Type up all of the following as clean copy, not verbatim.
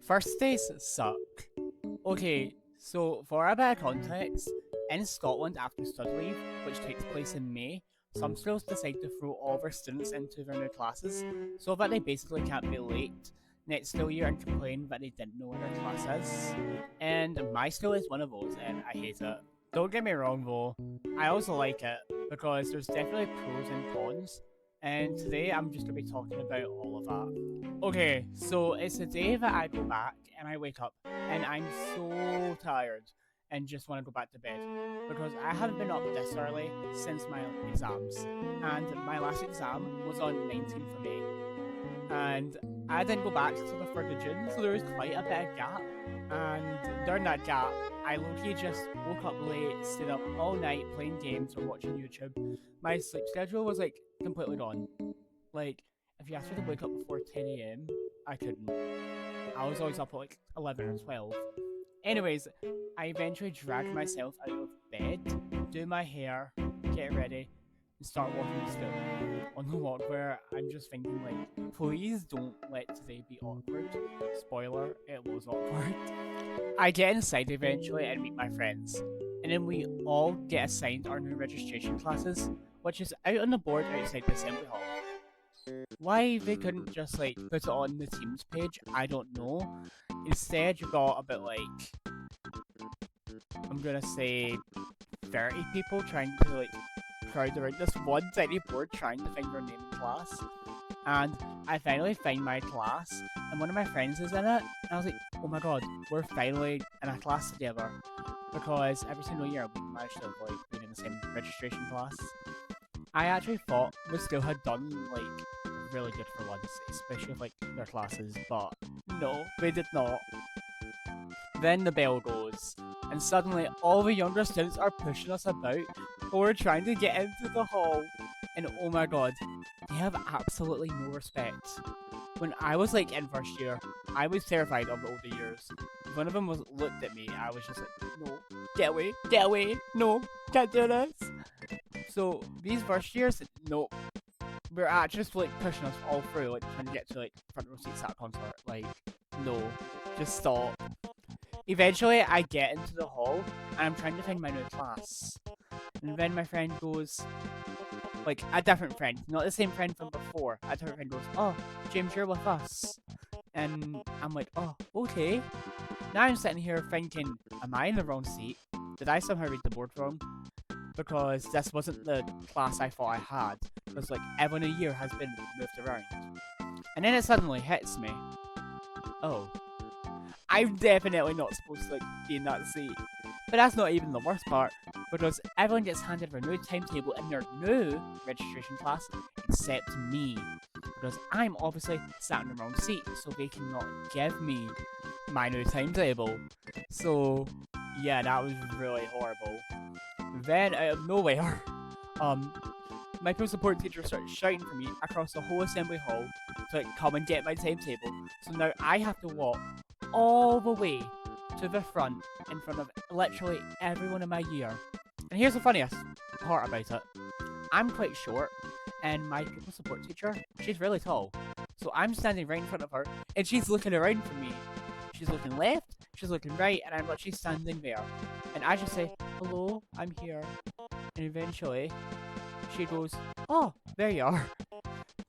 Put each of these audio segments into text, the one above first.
First days suck. Okay, so for a bit of context, in Scotland after study leave, which takes place in May, some schools decide to throw all of their students into their new classes so that they basically can't be late next school year and complain that they didn't know what their class is. And my school is one of those, and I hate it. Don't get me wrong though, I also like it because there's definitely pros and cons, and today I'm just going to be talking about all of that. Okay, so it's the day that I go back and I wake up and I'm so tired and just want to go back to bed because I haven't been up this early since my exams, and my last exam was on 19th of May, and I didn't go back till the 3rd of June, so there was quite a bit of gap. And during that gap, I low-key just woke up late, stayed up all night playing games or watching YouTube. My sleep schedule was like completely gone. Like, if you asked me to wake up before 10 a.m., I couldn't. I was always up at like 11 or 12. Anyways, I eventually dragged myself out of bed, do my hair, get ready, and start walking to school. On the walk where I'm just thinking like, please don't let today be awkward. Spoiler, it was awkward. I get inside eventually and meet my friends. And then we all get assigned our new registration classes, which is out on the board outside the assembly hall. Why they couldn't just like put it on the Teams page, I don't know. Instead, you got about like, I'm gonna say 30 people trying to like crowd around this one tiny board trying to find their name in class. And I finally find my class, and one of my friends is in it, and I was like, oh my god, we're finally in a class together. Because every single year we managed to avoid being in the same registration class. I actually thought the school had done like really good for once, especially with like their classes, but no, they did not. Then the bell goes, and suddenly all the younger students are pushing us about, or we're trying to get into the hall. And oh my god, they have absolutely no respect. When I was like in first year, I was terrified of the older years. If one of them was looked at me, I was just like, no, get away, no, can't do this. So these first years, no, we're actually just like pushing us all through, like trying to get to like front row seats at a concert. Like, no, just stop. Eventually, I get into the hall and I'm trying to find my new class. And then my friend goes, like a different friend, not the same friend from before. A different friend goes, oh, James, you're with us. And I'm like, oh, okay. Now I'm sitting here thinking, am I in the wrong seat? Did I somehow read the board wrong? Because this wasn't the class I thought I had. Because like everyone a year has been moved around. And then it suddenly hits me. Oh, I'm definitely not supposed to like be in that seat. But that's not even the worst part, because everyone gets handed their new timetable in their new registration class, except me. Because I'm obviously sat in the wrong seat, so they cannot give me my new timetable. So, yeah, that was really horrible. Then, out of nowhere, my peer support teacher started shouting for me across the whole assembly hall to like come and get my timetable. So now I have to walk all the way to the front in front of literally everyone in my year. And here's the funniest part about it. I'm quite short, and my pupil support teacher, she's really tall. So I'm standing right in front of her, and she's looking around for me. She's looking left, she's looking right, and I'm literally standing there. And I just say, hello, I'm here. And eventually, she goes, oh, there you are.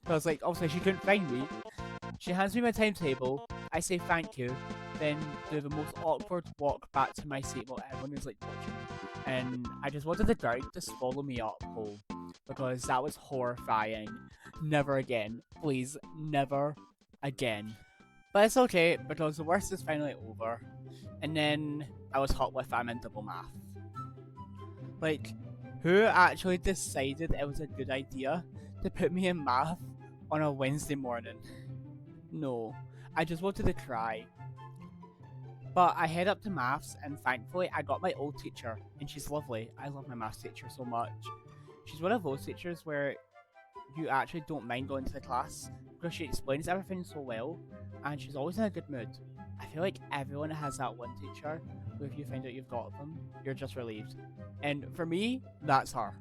Because, like, obviously she couldn't find me. She hands me my timetable, I say thank you, then do the most awkward walk back to my seat while everyone is like watching me. And I just wanted the crowd to swallow me up whole, because that was horrifying. Never again. Please, never again. But it's okay, because the worst is finally over. And then I was hot with I'm in double math. Like, who actually decided it was a good idea to put me in math on a Wednesday morning? No, I just wanted to cry. But I head up to maths, and thankfully I got my old teacher, and she's lovely. I love my maths teacher so much. She's one of those teachers where you actually don't mind going to the class because she explains everything so well, and she's always in a good mood. I feel like everyone has that one teacher who, if you find out you've got them, you're just relieved. And for me, that's her.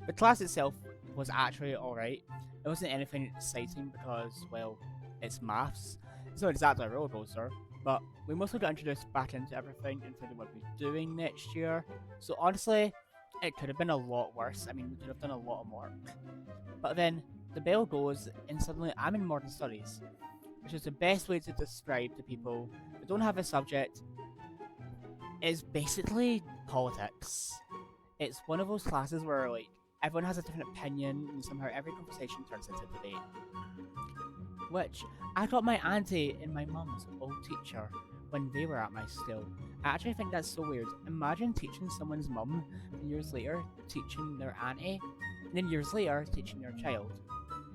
The class itself was actually alright. It wasn't anything exciting because, well, it's maths. It's not exactly a roller coaster, but we mostly got introduced back into everything, including what we're doing next year. So honestly, it could have been a lot worse. I mean, we could have done a lot more. But then the bell goes, and suddenly I'm in modern studies, which is the best way to describe to people who don't have a subject. Is basically politics. It's one of those classes where like everyone has a different opinion, and somehow every conversation turns into debate. Which I got my auntie and my mum's old teacher when they were at my school. I actually think that's so weird. Imagine teaching someone's mum, and years later teaching their auntie, and then years later teaching your child.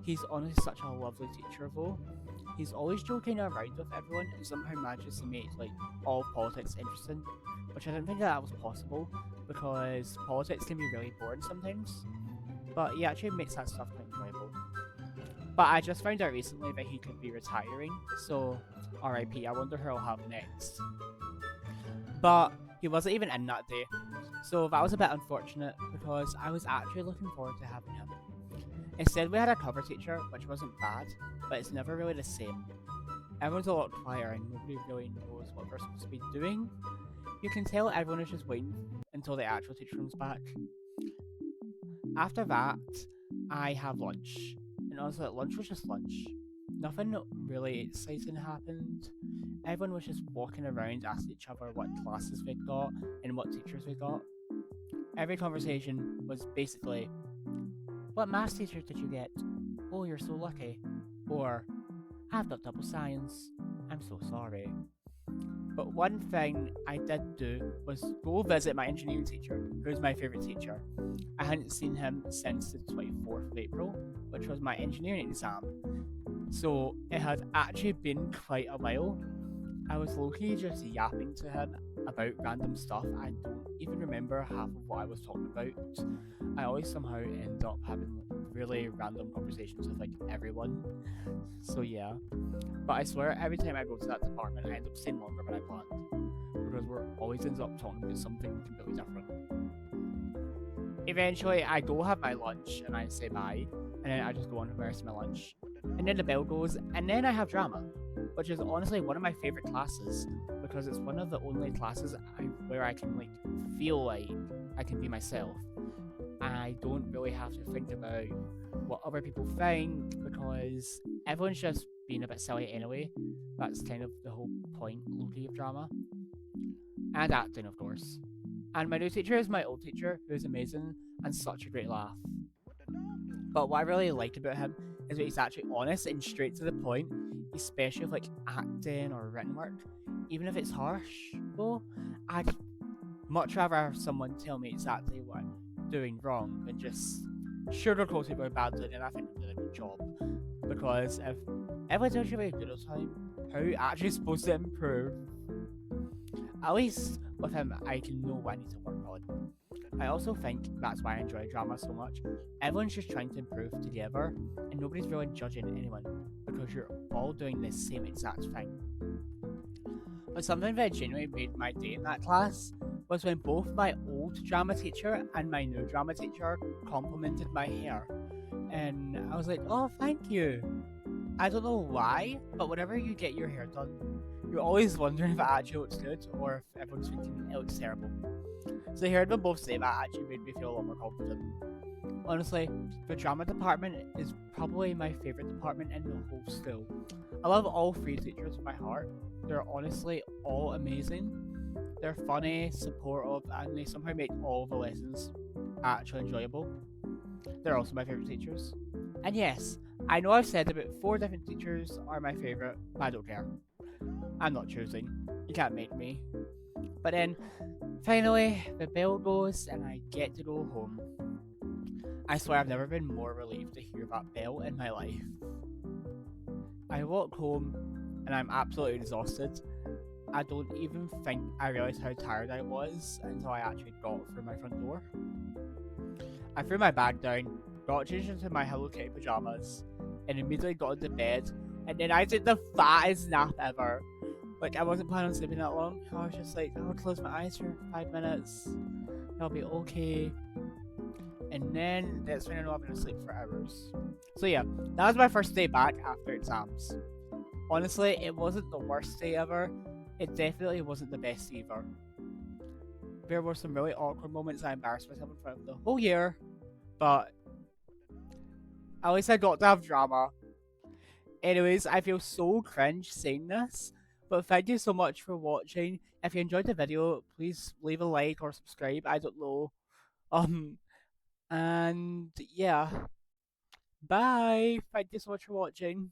He's honestly such a lovely teacher though. He's always joking around with everyone and somehow manages to make like all politics interesting, which I didn't think that was possible because politics can be really boring sometimes. But he actually makes that stuff quite enjoyable. But I just found out recently that he could be retiring, so RIP, I wonder who I'll have next. But he wasn't even in that day, so that was a bit unfortunate because I was actually looking forward to having him. Instead, we had a cover teacher, which wasn't bad, but it's never really the same. Everyone's a lot quieter and nobody really knows what they're supposed to be doing. You can tell everyone is just waiting until the actual teacher comes back. After that, I have lunch. And honestly, lunch was just lunch. Nothing really exciting happened. Everyone was just walking around asking each other what classes we got and what teachers we got. Every conversation was basically, what maths teacher did you get? Oh, you're so lucky. Or, I've got double science. I'm so sorry. But one thing I did do was go visit my engineering teacher, who's my favourite teacher. I hadn't seen him since the 24th of April, which was my engineering exam. So it had actually been quite a while. I was low-key just yapping to him about random stuff. I don't even remember half of what I was talking about. I always somehow end up having really random conversations with like everyone. So yeah. But I swear every time I go to that department I end up staying longer than I planned. Because we're always ends up talking about something completely different. Eventually I go have my lunch and I say bye. And then I just go on with the rest of my lunch. And then the bell goes and then I have drama. Which is honestly one of my favourite classes. Because it's one of the only classes where I can like feel like I can be myself. I don't really have to think about what other people think because everyone's just being a bit silly anyway. That's kind of the whole point, low-key, of drama. And acting, of course. And my new teacher is my old teacher, who's amazing and such a great laugh. But what I really like about him is that he's actually honest and straight to the point, especially with like acting or written work. Even if it's harsh, though, I'd much rather have someone tell me exactly what I'm doing wrong than just sugarcoat it very badly, and I think I'm doing a good job. Because if everyone tells you very good at the time, how are you actually supposed to improve? At least with him, I can know what I need to work on. I also think that's why I enjoy drama so much. Everyone's just trying to improve together, and nobody's really judging anyone because you're all doing the same exact thing. But something that genuinely made my day in that class was when both my old drama teacher and my new drama teacher complimented my hair. And I was like, oh, thank you. I don't know why, but whenever you get your hair done, you're always wondering if it actually looks good or if everyone's thinking it looks terrible. So hearing them both say that actually made me feel a lot more confident. Honestly, the drama department is probably my favourite department in the whole school. I love all three teachers with my heart. They're honestly all amazing. They're funny, supportive, and they somehow make all the lessons actually enjoyable. They're also my favourite teachers. And yes, I know I've said about 4 different teachers are my favourite, but I don't care. I'm not choosing. You can't make me. But then, finally, the bell goes and I get to go home. I swear I've never been more relieved to hear that bell in my life. I walk home and I'm absolutely exhausted. I don't even think I realised how tired I was until I actually got through my front door. I threw my bag down, got changed into my Hello Kitty pyjamas, and immediately got into bed, and then I took the fattest nap ever. Like, I wasn't planning on sleeping that long. I was just like, I'll close my eyes for 5 minutes. I'll be okay. And then that's when I know I'm going to sleep for hours. So yeah, that was my first day back after exams. Honestly, it wasn't the worst day ever. It definitely wasn't the best either. There were some really awkward moments. I embarrassed myself in front of the whole year, but at least I got to have drama. Anyways, I feel so cringe saying this, but thank you so much for watching. If you enjoyed the video, please leave a like or subscribe. I don't know. Um, and yeah, bye. Thank you so much for watching.